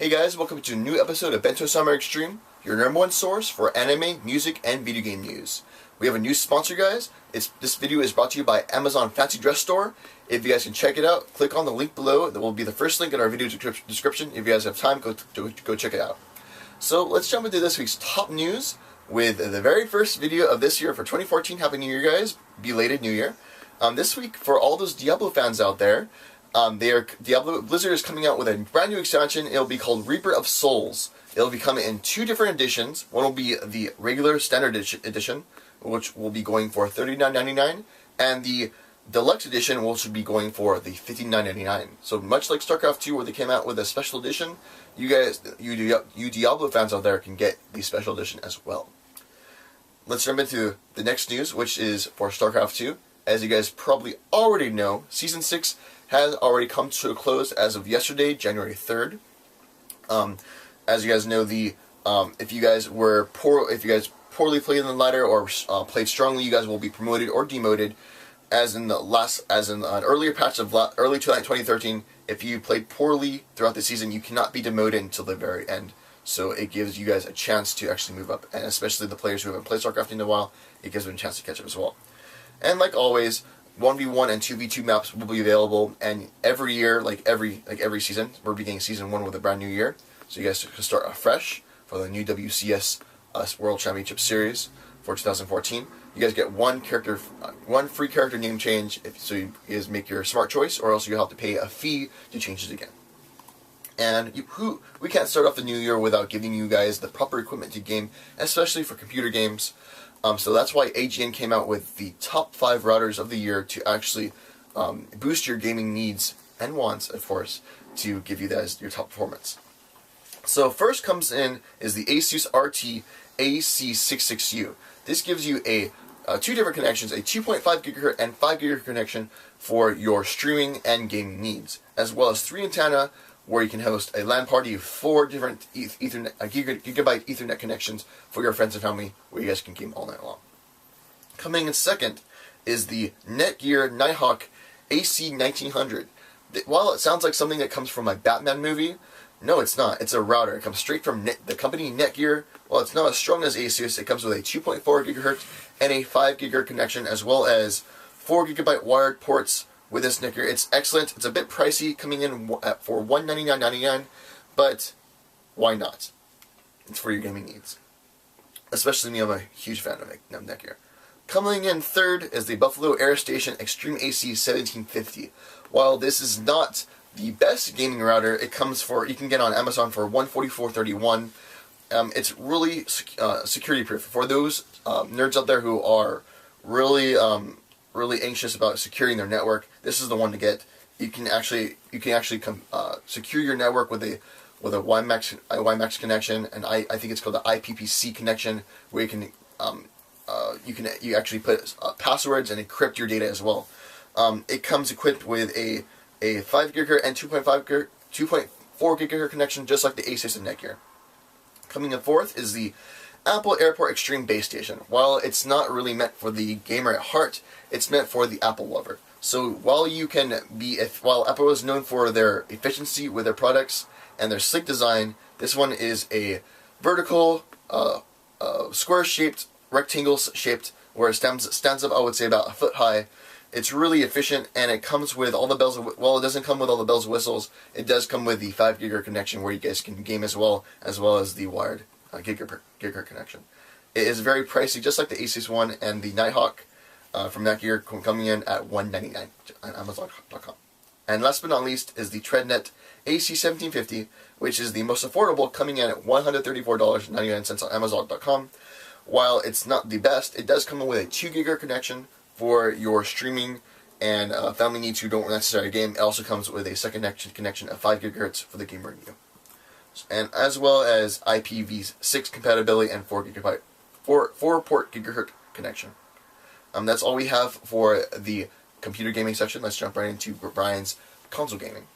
Hey guys, welcome to a new episode of Bento Summer Xtreme, your #1 source for anime, music, and video game news. We have a new sponsor, guys. This video is brought to you by Amazon Fancy Dress Store. If you guys can check it out, click on the link below. That will be the first link in our video description. If you guys have time, go check it out. So let's jump into this week's top news with the very first video of this year for 2014. Happy New Year, guys. Belated New Year. This week, for all those Diablo fans out there, Blizzard is coming out with a brand new expansion. It'll be called Reaper of Souls. It'll be coming in 2 different editions. One will be the regular standard edition, which will be going for $39.99, and the deluxe edition, which will be going for the $59.99. So much like StarCraft 2, where they came out with a special edition, you Diablo fans out there can get the special edition as well. Let's jump into the next news, which is for StarCraft 2. As you guys probably already know, Season 6 has already come to a close as of yesterday, January 3rd. As you guys know, if you guys poorly played in the ladder or played strongly, you guys will be promoted or demoted. As in an earlier patch of early 2013, if you played poorly throughout the season, you cannot be demoted until the very end. So it gives you guys a chance to actually move up, and especially the players who haven't played StarCraft in a while, it gives them a chance to catch up as well. And like always, 1v1 and 2v2 maps will be available, and every year, like every season, we're beginning Season 1 with a brand new year, so you guys can start afresh for the new WCS World Championship Series for 2014. You guys get one free character name change, so you guys make your smart choice, or else you have to pay a fee to change it again. And we can't start off the new year without giving you guys the proper equipment to game, especially for computer games. So that's why AGN came out with the top 5 routers of the year to actually boost your gaming needs and wants, of course, to give you guys your top performance. So first comes in is the Asus RT AC66U. This gives you 2 different connections, a 2.5 GHz and 5 GHz connection for your streaming and gaming needs, as well as 3 antenna where you can host a LAN party of 4 different gigabyte Ethernet connections for your friends and family, where you guys can game all night long. Coming in second is the Netgear Nighthawk AC1900. While it sounds like something that comes from a Batman movie, no, it's not. It's a router. It comes straight from the company Netgear. While it's not as strong as Asus, it comes with a 2.4 GHz and a 5 GHz connection, as well as 4 GB wired ports. With this Netgear, it's excellent. It's a bit pricey, coming in for $199.99, but why not? It's for your gaming needs. Especially me, I'm a huge fan of Netgear. Coming in third is the Buffalo Air Station Xtreme AC 1750. While this is not the best gaming router, you can get on Amazon for $144.31. It's really security proof. For those nerds out there who are really anxious about securing their network, this is the one to get. You can actually secure your network with a WiMAX connection, and I think it's called the IPPC connection, where you actually put passwords and encrypt your data as well. It comes equipped with a 5 GHz and 2.4 GHz connection, just like the Asus and Netgear. Coming in fourth is the Apple Airport Xtreme base station. While it's not really meant for the gamer at heart, it's meant for the Apple lover. So while Apple is known for their efficiency with their products and their sleek design, this one is a vertical, square-shaped, rectangle-shaped, where it stands up, I would say, about a foot high. It's really efficient, and it comes with all the bells. Well, it doesn't come with all the bells and whistles. It does come with the 5 GHz connection, where you guys can game as well as the wired gigahertz connection. It is very pricey, just like the Asus one, and the Nighthawk from Netgear coming in at $199 on Amazon.com. And last but not least is the TreadNet AC1750, which is the most affordable, coming in at $134.99 on Amazon.com. While it's not the best, it does come with a 2 GHz connection for your streaming and family needs who don't necessarily game. It also comes with a second connection of 5 GHz for the gamer in you, and as well as IPv6 compatibility and 4 port gigahertz connection. That's all we have for the computer gaming section. Let's jump right into Brian's console gaming.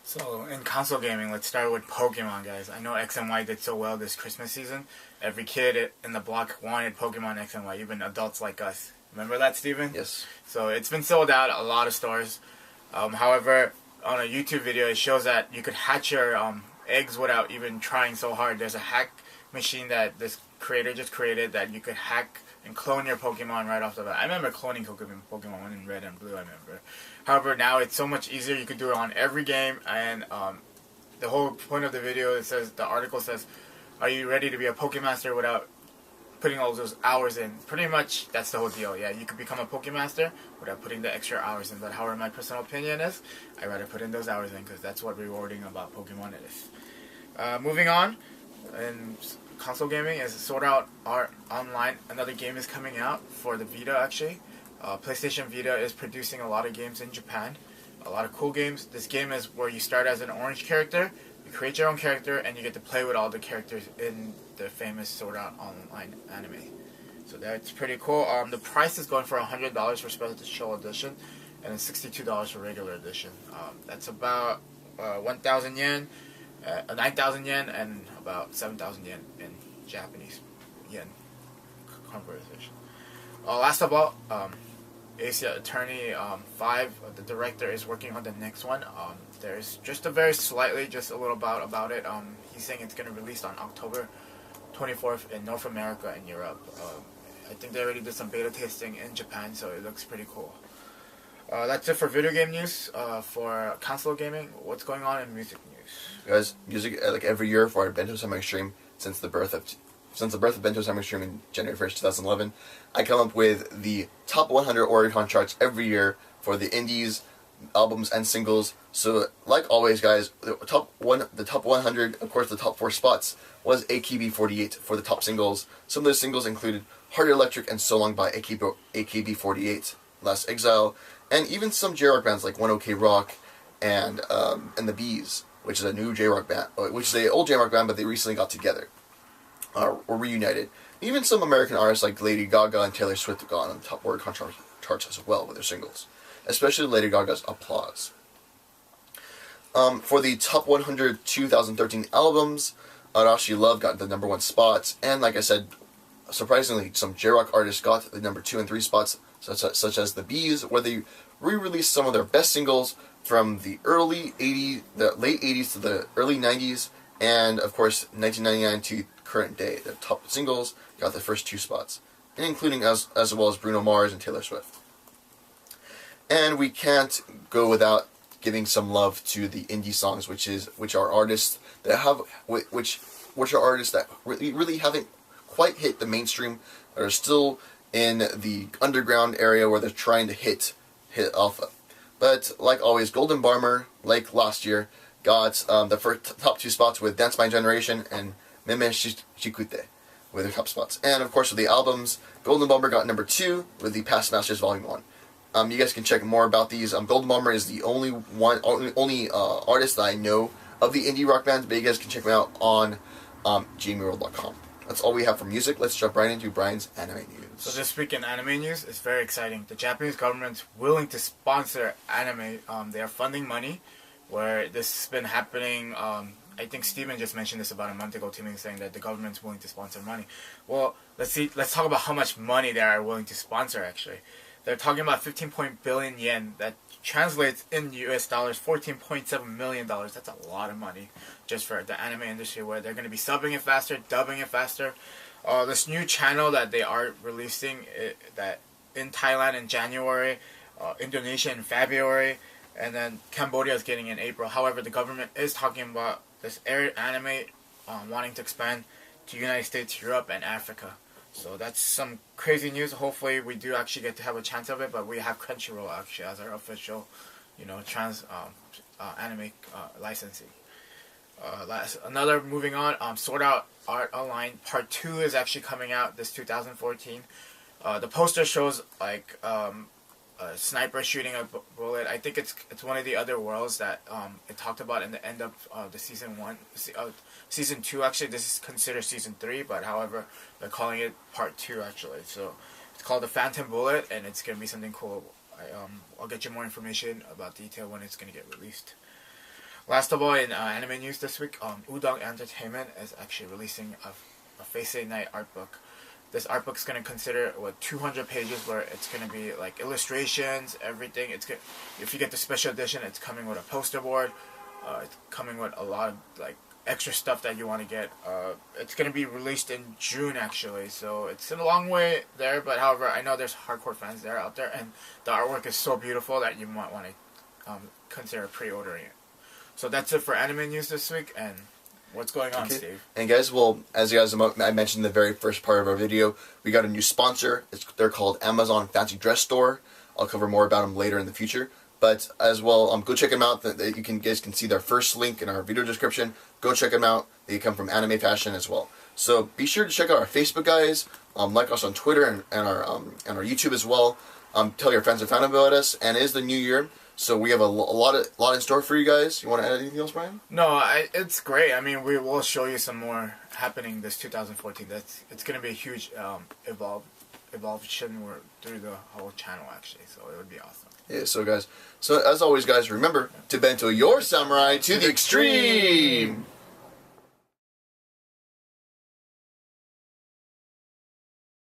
So, in console gaming, let's start with Pokemon, guys. I know X and Y did so well this Christmas season. Every kid in the block wanted Pokemon X and Y, even adults like us. Remember that, Steven? Yes. So, it's been sold out at a lot of stores. However, on a YouTube video, it shows that you could hatch your eggs without even trying so hard. There's a hack machine that this creator just created that you could hack and clone your Pokemon right off the bat. I remember cloning Pokemon in Red and Blue, I remember. However, now it's so much easier. You could do it on every game, and the whole point of the video, the article says, are you ready to be a Pokemaster without putting all those hours in? Pretty much, that's the whole deal. Yeah, you could become a Pokemaster without putting the extra hours in. But however, my personal opinion is, I'd rather put in those hours in because that's what rewarding about Pokemon is. Moving on, in console gaming is Sword Art Online. Another game is coming out for the Vita, actually. PlayStation Vita is producing a lot of games in Japan. A lot of cool games. This game is where you start as an orange character, you create your own character, and you get to play with all the characters in the famous Sword Art Online anime. So that's pretty cool. The price is going for $100 for Special Edition, and it's $62 for regular edition. That's about 1,000 yen, 9,000 yen, and about 7,000 yen in Japanese yen conversion. Last of all, Ace Attorney 5, the director is working on the next one. There's just a little about it. He's saying it's going to release on October 24th in North America and Europe. I think they already did some beta testing in Japan, so it looks pretty cool. That's it for video game news. For console gaming, what's going on in music news? Guys, music, like every year for our Bento Summer Extreme, since the birth of Bento Summer Extreme in January 1st, 2011, I come up with the top 100 Oricon charts every year for the indies, albums, and singles. So, like always, guys, the top 100, of course, the top 4 spots was AKB48 for the top singles. Some of those singles included Heart Electric and So Long by AKB48, Last Exile, and even some J-Rock bands like 1OK Rock and the Bees, which is a new J-Rock band, which is an old J-Rock band, but they recently got together. Or reunited. Even some American artists like Lady Gaga and Taylor Swift have gone on the top Oricon charts as well with their singles, especially Lady Gaga's Applause. For the top 100 2013 albums, Arashi Love got the number 1 spot, and like I said, surprisingly, some J-Rock artists got the number 2 and 3 spots, such as the Bees, where they re-released some of their best singles from the late 80s to the early 90s, and of course 1999 to current day. The top singles got the first 2 spots, and including as well as Bruno Mars and Taylor Swift. And we can't go without giving some love to the indie songs, which are artists that really haven't quite hit the mainstream, that are still in the underground area where they're trying to hit alpha. But like always, Golden Bomber, like last year, got the first top 2 spots with Dance My Generation and Meme Shikute with their top spots. And of course, with the albums, Golden Bomber got number 2 with the Past Masters Volume 1. You guys can check more about these. Golden Bomber is the only artist that I know of the indie rock bands, but you guys can check them out on gmural.com. That's all we have for music. Let's jump right into Brian's anime news. So this week in anime news is very exciting. The Japanese government's willing to sponsor anime. They are funding money, where this has been happening. I think Steven just mentioned this about a month ago to me, saying that the government's willing to sponsor money. Well, let's talk about how much money they are willing to sponsor, actually. They're talking about 15 billion yen. That translates in US dollars, $14.7 million. That's a lot of money just for the anime industry, where they're going to be subbing it faster, dubbing it faster. This new channel that they are releasing that in Thailand in January, Indonesia in February, and then Cambodia is getting in April. However, the government is talking about this anime wanting to expand to United States, Europe, and Africa. So that's some crazy news. Hopefully we do actually get to have a chance of it, but we have Crunchyroll actually as our official, anime licensing. Moving on, Sword Art Online Part 2 is actually coming out this 2014. The poster shows like a sniper shooting a bullet. I think it's one of the other worlds that it talked about in the end of the season 2. Actually, this is considered season 3, but however, they're calling it part 2 actually. So it's called the Phantom Bullet, and it's gonna be something cool. I'll get you more information about detail when it's gonna get released. Last of all, in anime news this week, Udon Entertainment is actually releasing a Face Night art book. This art book is going to consider 200 pages, where it's going to be like illustrations, everything. If you get the special edition, it's coming with a poster board. It's coming with a lot of extra stuff that you want to get. It's going to be released in June, actually, so it's in a long way there, but however, I know there's hardcore fans out there, and the artwork is so beautiful that you might want to consider pre-ordering it. So that's it for anime news this week, and what's going on, Steve? And guys, well, as you guys I mentioned in the very first part of our video, we got a new sponsor. They're called Amazon Fancy Dress Store. I'll cover more about them later in the future. But as well, go check them out. You guys can see their first link in our video description. Go check them out. They come from Anime Fashion as well. So be sure to check out our Facebook, guys. Like us on Twitter and our YouTube as well. Tell your friends and family about us. And it is the new year, so we have a lot in store for you guys. You want to add anything else, Brian? No, it's great. I mean, we will show you some more happening this 2014. It's going to be a huge evolution through the whole channel, actually. So it would be awesome. Yeah, so guys, as always, guys, remember to bento your samurai to the extreme!